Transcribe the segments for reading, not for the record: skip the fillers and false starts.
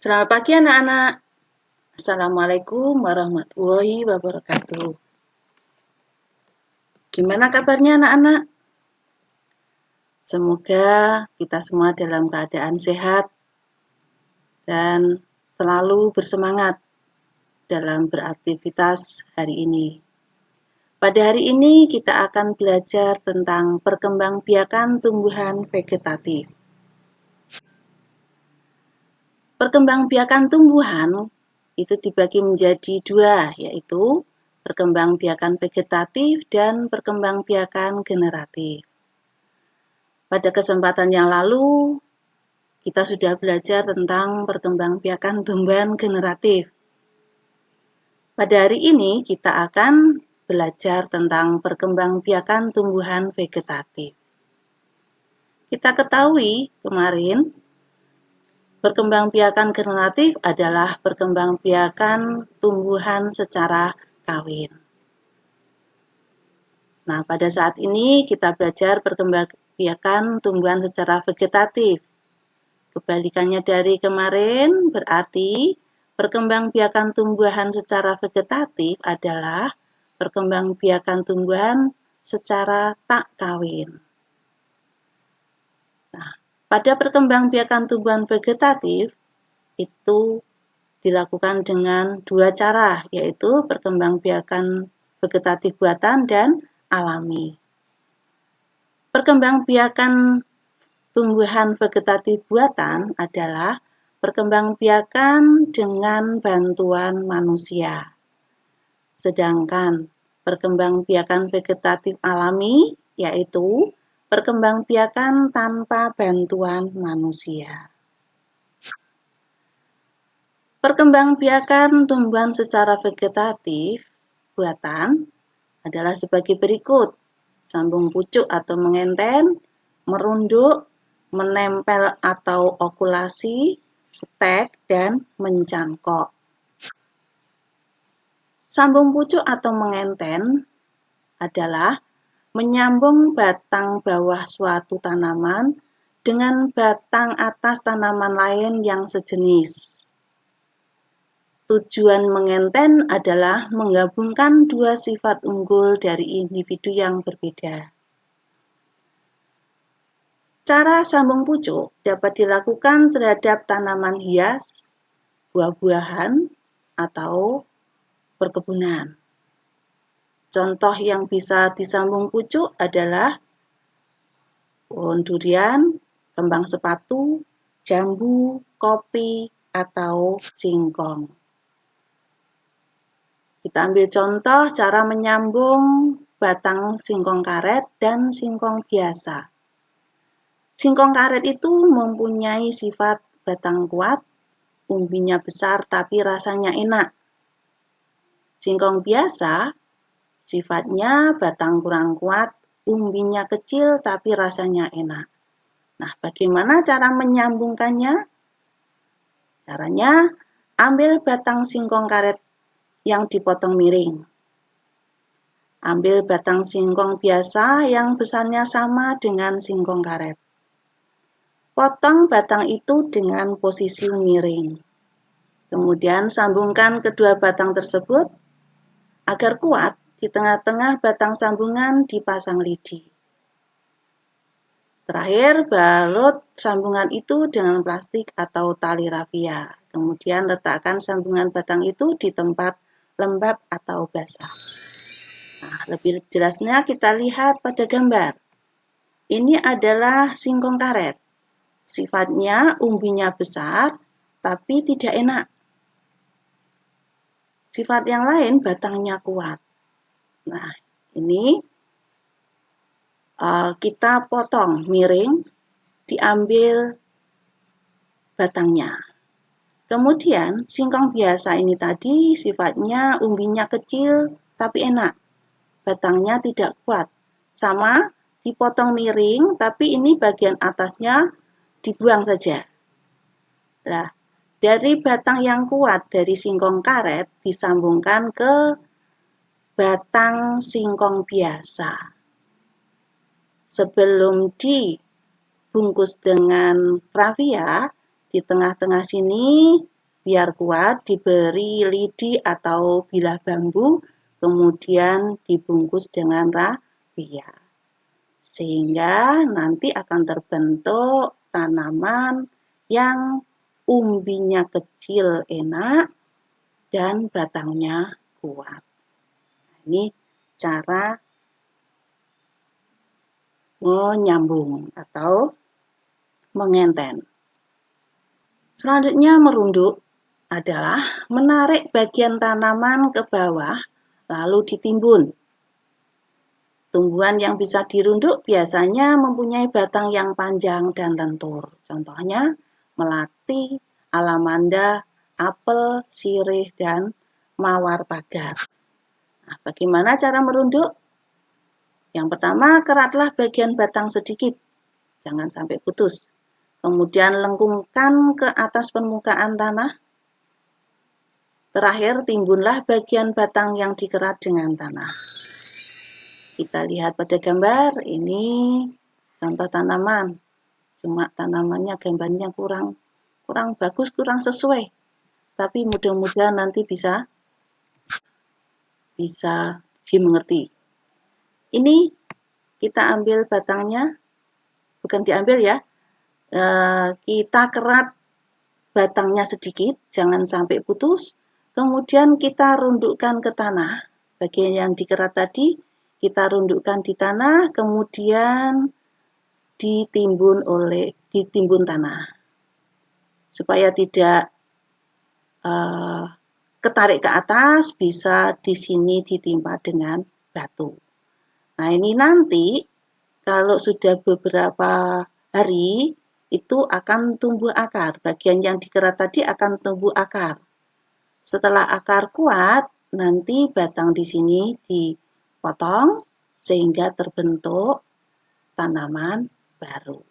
Selamat pagi anak-anak. Assalamualaikum warahmatullahi wabarakatuh. Gimana kabarnya anak-anak? Semoga kita semua dalam keadaan sehat dan selalu bersemangat dalam beraktivitas hari ini. Pada hari ini kita akan belajar tentang perkembangbiakan tumbuhan vegetatif. Perkembangbiakan tumbuhan itu dibagi menjadi dua, yaitu perkembangbiakan vegetatif dan perkembangbiakan generatif. Pada kesempatan yang lalu, kita sudah belajar tentang perkembangbiakan tumbuhan generatif. Pada hari ini, kita akan belajar tentang perkembangbiakan tumbuhan vegetatif. Kita ketahui kemarin, perkembangbiakan generatif adalah perkembangbiakan tumbuhan secara kawin. Nah, pada saat ini kita belajar perkembangbiakan tumbuhan secara vegetatif. Kebalikannya dari kemarin, berarti perkembangbiakan tumbuhan secara vegetatif adalah perkembangbiakan tumbuhan secara tak kawin. Nah, pada perkembangbiakan tumbuhan vegetatif itu dilakukan dengan dua cara, yaitu perkembangbiakan vegetatif buatan dan alami. Perkembangbiakan tumbuhan vegetatif buatan adalah perkembangbiakan dengan bantuan manusia. Sedangkan perkembangbiakan vegetatif alami yaitu perkembangbiakan tanpa bantuan manusia. Perkembangbiakan tumbuhan secara vegetatif buatan adalah sebagai berikut: sambung pucuk atau mengenten, merunduk, menempel atau okulasi, stek, dan mencangkok. Sambung pucuk atau mengenten adalah menyambung batang bawah suatu tanaman dengan batang atas tanaman lain yang sejenis. Tujuan mengenten adalah menggabungkan dua sifat unggul dari individu yang berbeda. Cara sambung pucuk dapat dilakukan terhadap tanaman hias, buah-buahan, atau perkebunan. Contoh yang bisa disambung pucuk adalah pohon durian, kembang sepatu, jambu, kopi, atau singkong. Kita ambil contoh cara menyambung batang singkong karet dan singkong biasa. Singkong karet itu mempunyai sifat batang kuat, umbinya besar tapi rasanya enak. Singkong biasa sifatnya batang kurang kuat, umbinya kecil tapi rasanya enak. Nah, bagaimana cara menyambungkannya? Caranya, ambil batang singkong karet yang dipotong miring. Ambil batang singkong biasa yang besarnya sama dengan singkong karet. Potong batang itu dengan posisi miring. Kemudian sambungkan kedua batang tersebut. Agar kuat, di tengah-tengah batang sambungan dipasang lidi. Terakhir, balut sambungan itu dengan plastik atau tali rafia. Kemudian letakkan sambungan batang itu di tempat lembab atau basah. Nah, lebih jelasnya kita lihat pada gambar. Ini adalah singkong karet. Sifatnya umbinya besar, tapi tidak enak. Sifat yang lain batangnya kuat. Nah, ini kita potong miring, diambil batangnya. Kemudian singkong biasa ini tadi sifatnya umbinya kecil tapi enak. Batangnya tidak kuat. Sama dipotong miring, tapi ini bagian atasnya dibuang saja. Nah, dari batang yang kuat dari singkong karet disambungkan ke batang singkong biasa. Sebelum dibungkus dengan rafia, di tengah-tengah sini biar kuat diberi lidi atau bilah bambu, kemudian dibungkus dengan rafia. Sehingga nanti akan terbentuk tanaman yang umbinya kecil enak dan batangnya kuat. Ini cara menyambung atau mengenten. Selanjutnya merunduk adalah menarik bagian tanaman ke bawah lalu ditimbun. Tumbuhan yang bisa dirunduk biasanya mempunyai batang yang panjang dan lentur. Contohnya melati, alamanda, apel, sirih, dan mawar pagar. Nah, bagaimana cara merunduk? Yang pertama, keratlah bagian batang sedikit, jangan sampai putus. Kemudian lengkungkan ke atas permukaan tanah. Terakhir, timbunlah bagian batang yang dikerat dengan tanah. Kita lihat pada gambar, ini contoh tanaman. Cuma tanamannya gambarnya kurang bagus, kurang sesuai. Tapi mudah-mudahan nanti bisa dimengerti. Ini kita ambil batangnya, bukan diambil ya, kita kerat batangnya sedikit, jangan sampai putus. Kemudian kita rundukkan ke tanah. Bagian yang dikerat tadi kita rundukkan di tanah, kemudian ditimbun tanah supaya tidak ketarik ke atas, bisa di sini ditimpa dengan batu. Nah, ini nanti kalau sudah beberapa hari itu akan tumbuh akar. Bagian yang dikerat tadi akan tumbuh akar. Setelah akar kuat, nanti batang di sini dipotong sehingga terbentuk tanaman baru.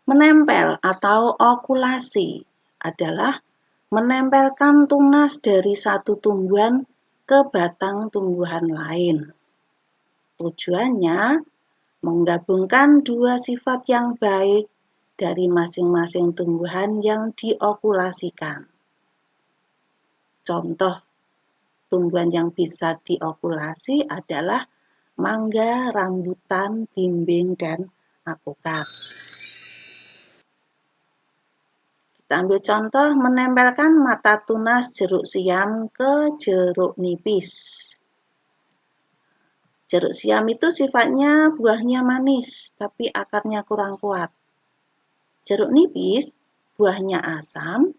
Menempel atau okulasi adalah menempelkan tunas dari satu tumbuhan ke batang tumbuhan lain. Tujuannya menggabungkan dua sifat yang baik dari masing-masing tumbuhan yang diokulasikan. Contoh tumbuhan yang bisa diokulasi adalah mangga, rambutan, bimbing, dan alpukat. Kita ambil contoh menempelkan mata tunas jeruk siam ke jeruk nipis. Jeruk siam itu sifatnya buahnya manis, tapi akarnya kurang kuat. Jeruk nipis, buahnya asam,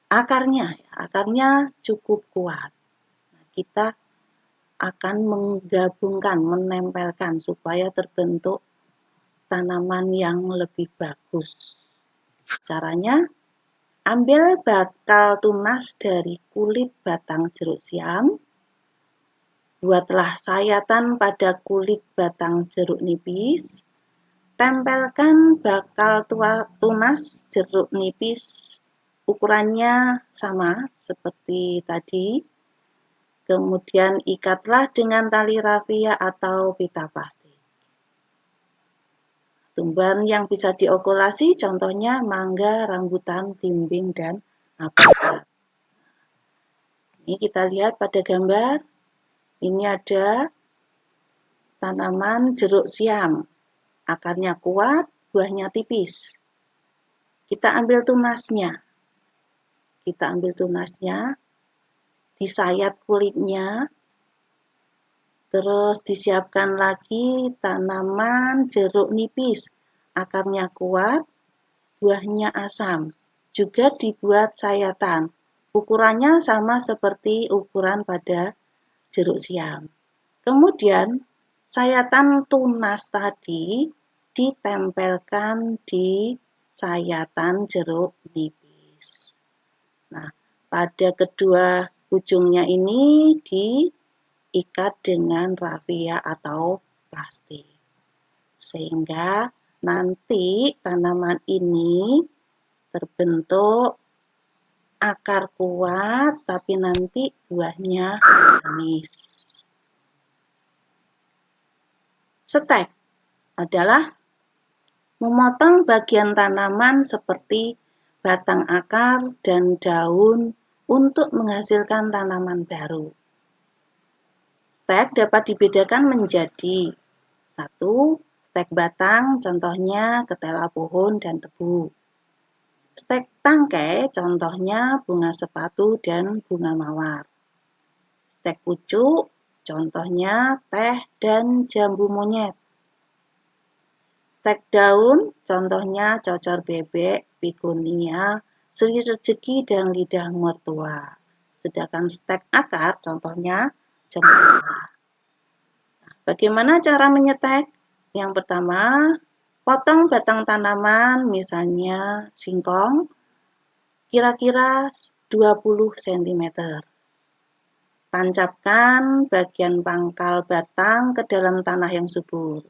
akarnya cukup kuat. Nah, kita akan menggabungkan, menempelkan supaya terbentuk tanaman yang lebih bagus. Caranya, ambil bakal tunas dari kulit batang jeruk siam, buatlah sayatan pada kulit batang jeruk nipis, tempelkan bakal tunas jeruk nipis, ukurannya sama seperti tadi, kemudian ikatlah dengan tali rafia atau pita plastik. Tumbuhan yang bisa diokulasi contohnya mangga, rambutan, bimbing, dan alpukat. Ini kita lihat pada gambar. Ini ada tanaman jeruk siam. Akarnya kuat, buahnya tipis. Kita ambil tunasnya. Disayat kulitnya. Terus disiapkan lagi tanaman jeruk nipis. Akarnya kuat, buahnya asam. Juga dibuat sayatan. Ukurannya sama seperti ukuran pada jeruk siam. Kemudian sayatan tunas tadi ditempelkan di sayatan jeruk nipis. Nah, pada kedua ujungnya ini diikat dengan rafia atau plastik. Sehingga nanti tanaman ini terbentuk akar kuat, tapi nanti buahnya manis. Stek adalah Memotong bagian tanaman seperti batang akar dan daun untuk menghasilkan tanaman baru. Stek dapat dibedakan menjadi 1. Stek batang, contohnya ketela pohon dan tebu. Stek tangkai, contohnya bunga sepatu dan bunga mawar. Stek pucuk, contohnya teh dan jambu monyet. Stek daun, contohnya cocor bebek, begonia, sri rezeki, dan lidah mertua. Sedangkan stek akar, contohnya cempaka. Bagaimana cara menyetek? Yang pertama, potong batang tanaman, misalnya singkong, kira-kira 20 cm. Tancapkan bagian pangkal batang ke dalam tanah yang subur.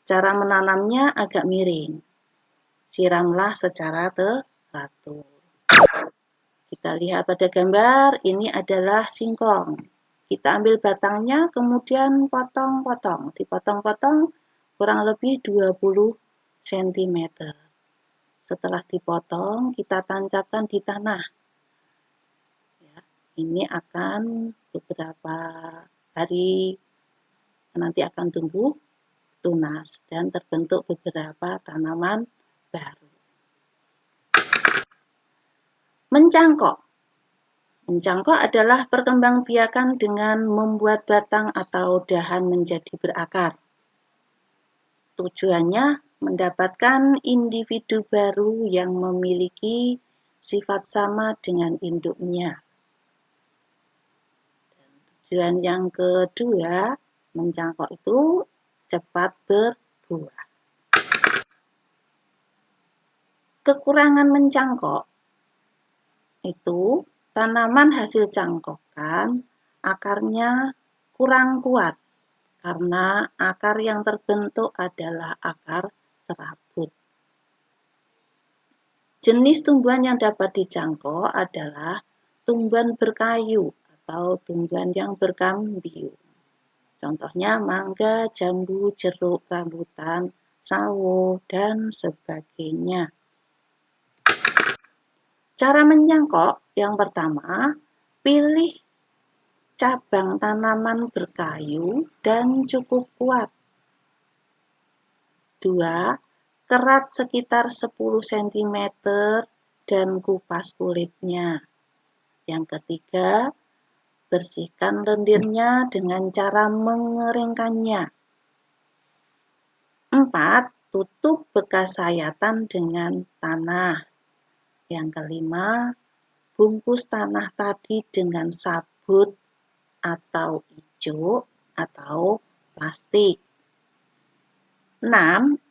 Cara menanamnya agak miring. Siramlah secara teratur. Kita lihat pada gambar, ini adalah singkong. Kita ambil batangnya, kemudian potong-potong. Dipotong-potong kurang lebih 20 cm. Setelah dipotong, kita tancapkan di tanah. Ya, ini akan beberapa hari nanti akan tumbuh tunas dan terbentuk beberapa tanaman baru. Mencangkok. Mencangkok adalah perkembangbiakan dengan membuat batang atau dahan menjadi berakar. Tujuannya mendapatkan individu baru yang memiliki sifat sama dengan induknya. Dan tujuan yang kedua, mencangkok itu cepat berbuah. Kekurangan mencangkok itu tanaman hasil cangkokan akarnya kurang kuat karena akar yang terbentuk adalah akar serabut. Jenis tumbuhan yang dapat dicangkok adalah tumbuhan berkayu atau tumbuhan yang berkambium. Contohnya mangga, jambu, jeruk, rambutan, sawo, dan sebagainya. Cara mencangkok yang pertama, pilih cabang tanaman berkayu dan cukup kuat. 2. Kerat sekitar 10 cm dan kupas kulitnya. Yang ketiga, bersihkan lendirnya dengan cara mengeringkannya. 4. Tutup bekas sayatan dengan tanah. Yang kelima, bungkus tanah tadi dengan sabut atau ijuk atau plastik. 6.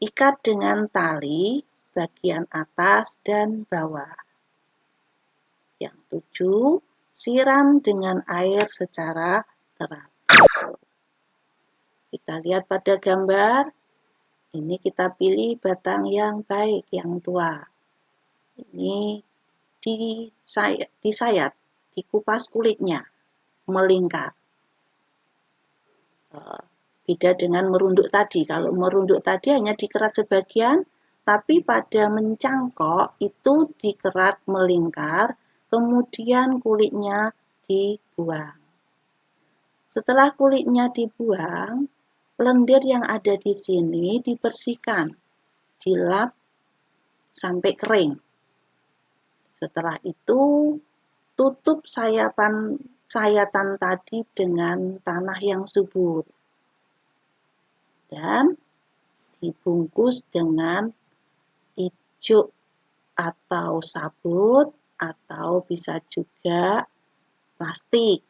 Ikat dengan tali bagian atas dan bawah. Yang 7. Siram dengan air secara teratur. Kita lihat pada gambar. Ini kita pilih batang yang baik, yang tua. Ini disayat, dikupas kulitnya, melingkar. Beda dengan merunduk tadi. Kalau merunduk tadi hanya dikerat sebagian, tapi pada mencangkok itu dikerat melingkar, kemudian kulitnya dibuang. Setelah kulitnya dibuang, lendir yang ada di sini dibersihkan, dilap sampai kering. Setelah itu, tutup sayatan tadi dengan tanah yang subur dan dibungkus dengan ijuk atau sabut atau bisa juga plastik.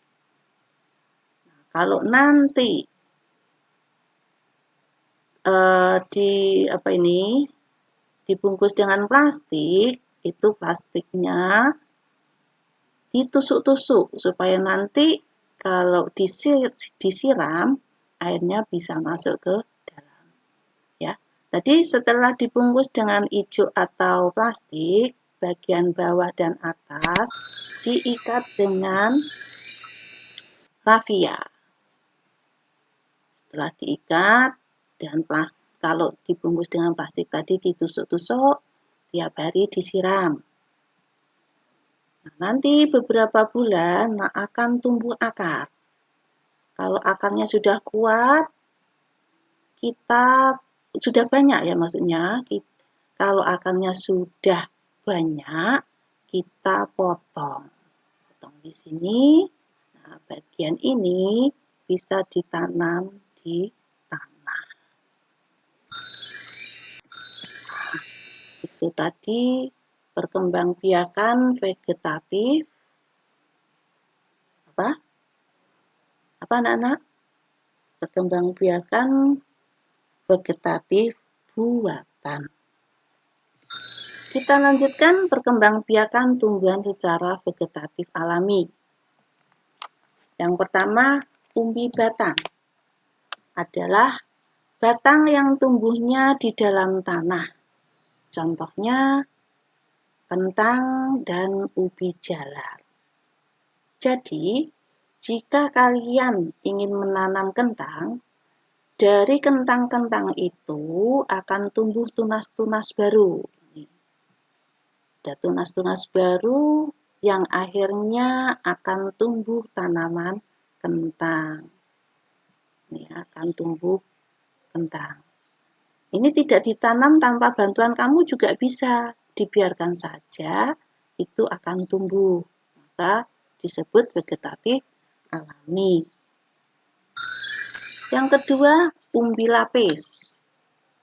Nah, kalau nanti dibungkus dengan plastik, itu plastiknya ditusuk-tusuk supaya nanti kalau disiram airnya bisa masuk ke dalam. Ya. Tadi setelah dibungkus dengan ijuk atau plastik, bagian bawah dan atas diikat dengan rafia. Setelah diikat dan Kalau dibungkus dengan plastik tadi ditusuk-tusuk, tiap hari disiram. Nah, nanti beberapa bulan akan tumbuh akar. Kalau akarnya sudah kuat, kita sudah banyak ya maksudnya. Kalau akarnya sudah banyak, kita potong. Potong di sini. Nah, bagian ini bisa ditanam di tanah. Itu tadi perkembangbiakan vegetatif. Apa anak-anak? Perkembangbiakan vegetatif buatan. Kita lanjutkan perkembangbiakan tumbuhan secara vegetatif alami. Yang pertama, umbi batang. Adalah batang yang tumbuhnya di dalam tanah. Contohnya, kentang dan ubi jalar. Jadi, jika kalian ingin menanam kentang, dari kentang-kentang itu akan tumbuh tunas-tunas baru. Ada tunas-tunas baru yang akhirnya akan tumbuh tanaman kentang. Ini akan tumbuh kentang. Ini tidak ditanam tanpa bantuan kamu juga bisa. Dibiarkan saja, itu akan tumbuh. Maka disebut vegetatif alami. Yang kedua, umbi lapis.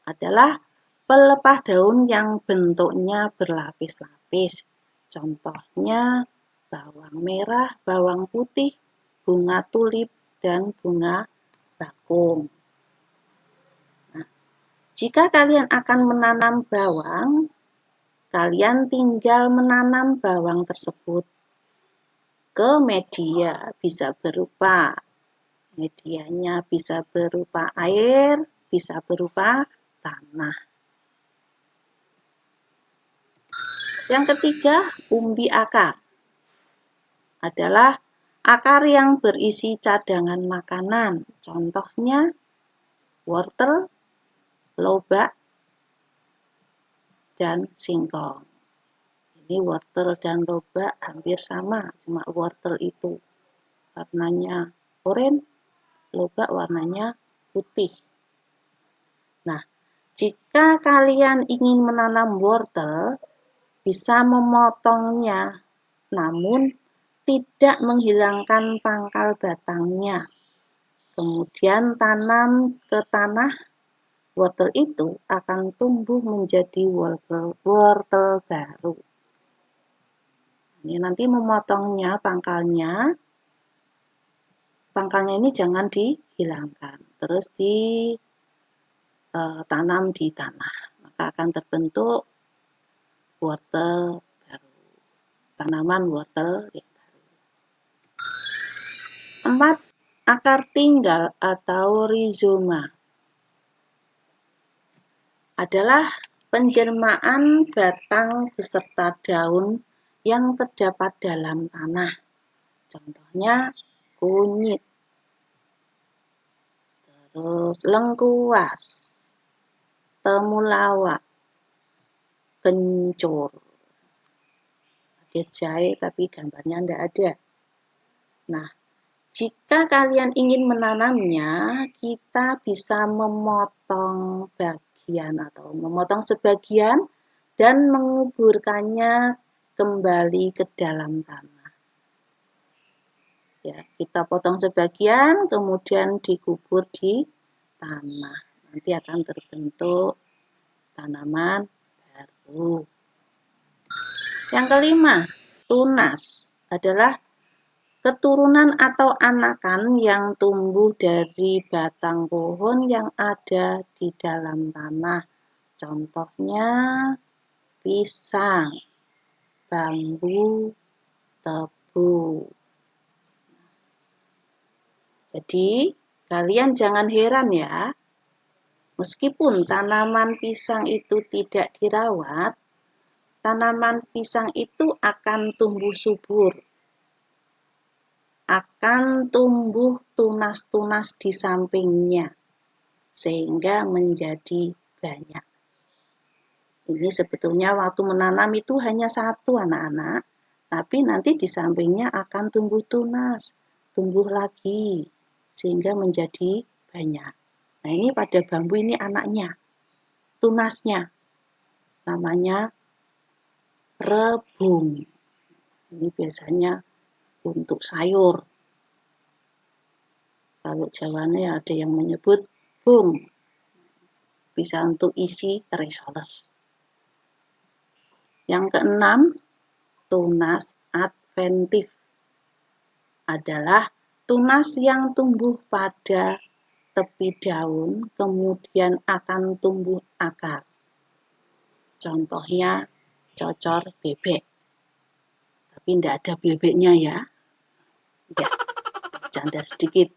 Adalah pelepah daun yang bentuknya berlapis-lapis. Contohnya bawang merah, bawang putih, bunga tulip, dan bunga bakung. Nah, jika kalian akan menanam bawang, kalian tinggal menanam bawang tersebut ke media. Bisa berupa medianya, bisa berupa air, bisa berupa tanah. Yang ketiga, umbi akar. Adalah akar yang berisi cadangan makanan. Contohnya wortel, lobak, dan singkong. Ini wortel dan lobak hampir sama, cuma wortel itu warnanya oranye, lobak warnanya putih. Nah, jika kalian ingin menanam wortel, bisa memotongnya, namun tidak menghilangkan pangkal batangnya. Kemudian tanam ke tanah, wortel itu akan tumbuh menjadi wortel baru. Ini nanti memotongnya, pangkalnya ini jangan dihilangkan. Terus ditanam di tanah, maka akan terbentuk wortel baru, tanaman wortel yang baru. 4. Akar tinggal atau rizoma adalah penjelmaan batang beserta daun yang terdapat dalam tanah. Contohnya kunyit, terus lengkuas, temulawak, kencur. Ada jahe tapi gambarnya tidak ada. Nah, jika kalian ingin menanamnya, kita bisa memotong bagian atau memotong sebagian dan menguburkannya kembali ke dalam tanah. Ya, kita potong sebagian, kemudian dikubur di tanah. Nanti akan terbentuk tanaman baru. Yang kelima, tunas adalah keturunan atau anakan yang tumbuh dari batang pohon yang ada di dalam tanah. Contohnya pisang, bambu, tebu. Jadi, kalian jangan heran ya, meskipun tanaman pisang itu tidak dirawat, tanaman pisang itu akan tumbuh subur, akan tumbuh tunas-tunas di sampingnya, sehingga menjadi banyak. Ini sebetulnya waktu menanam itu hanya satu anak-anak, tapi nanti di sampingnya akan tumbuh tunas, tumbuh lagi, sehingga menjadi banyak. Nah ini pada bambu ini anaknya, tunasnya, namanya rebung. Ini biasanya untuk sayur. Kalau Jawanya ada yang menyebut bung, bisa untuk isi risoles. Yang keenam, tunas adventif adalah tunas yang tumbuh pada tepi daun, kemudian akan tumbuh akar. Contohnya cocor bebek. Tapi tidak ada bebeknya ya. Ya, canda sedikit.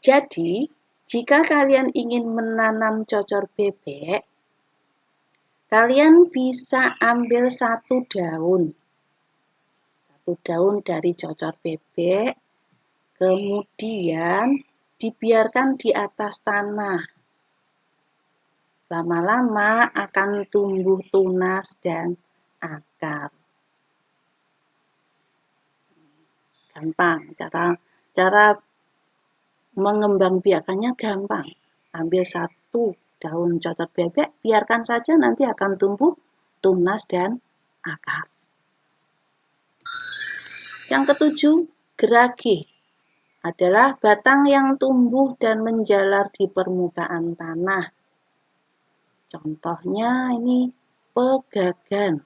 Jadi, jika kalian ingin menanam cocor bebek, kalian bisa ambil satu daun dari cocor bebek, kemudian dibiarkan di atas tanah. Lama-lama akan tumbuh tunas dan akar. Gampang, cara mengembangbiakannya gampang. Ambil satu daun cocor bebek, biarkan saja nanti akan tumbuh tunas dan akar. Yang ketujuh, geragih adalah batang yang tumbuh dan menjalar di permukaan tanah. Contohnya ini pegagan,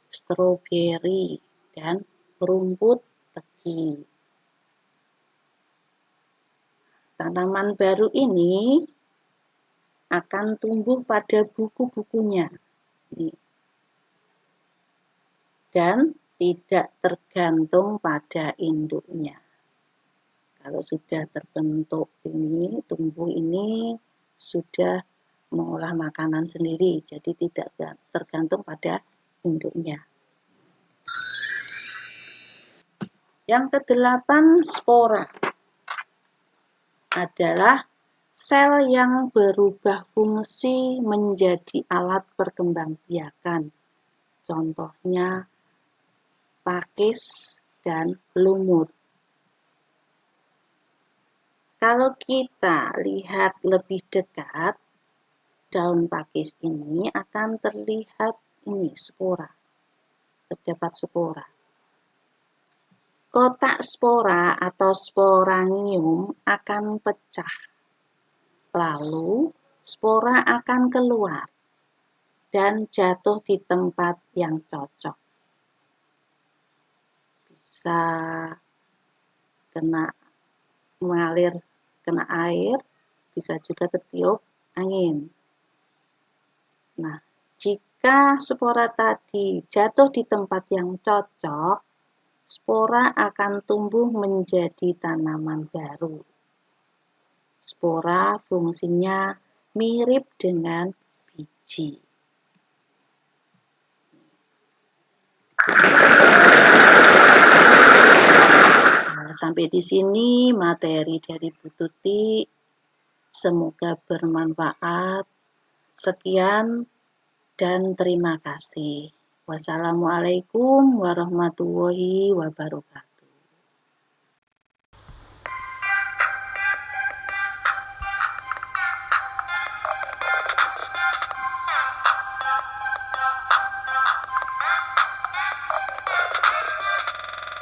stroberi, dan rumput tegi. Tanaman baru ini akan tumbuh pada buku-bukunya dan tidak tergantung pada induknya. Kalau sudah terbentuk ini, tumbuh ini sudah mengolah makanan sendiri, jadi tidak tergantung pada induknya. Yang kedelapan, spora adalah sel yang berubah fungsi menjadi alat perkembangbiakan. Contohnya pakis dan lumut. Kalau kita lihat lebih dekat, daun pakis ini akan terlihat ini spora. Terdapat spora. Kotak spora atau sporangium akan pecah. Lalu spora akan keluar dan jatuh di tempat yang cocok. Bisa mengalir kena air, bisa juga tertiup angin. Nah, jika spora tadi jatuh di tempat yang cocok, spora akan tumbuh menjadi tanaman baru. Spora fungsinya mirip dengan biji. Nah, sampai di sini materi dari Bu Tuti. Semoga bermanfaat. Sekian dan terima kasih. Wassalamualaikum warahmatullahi wabarakatuh.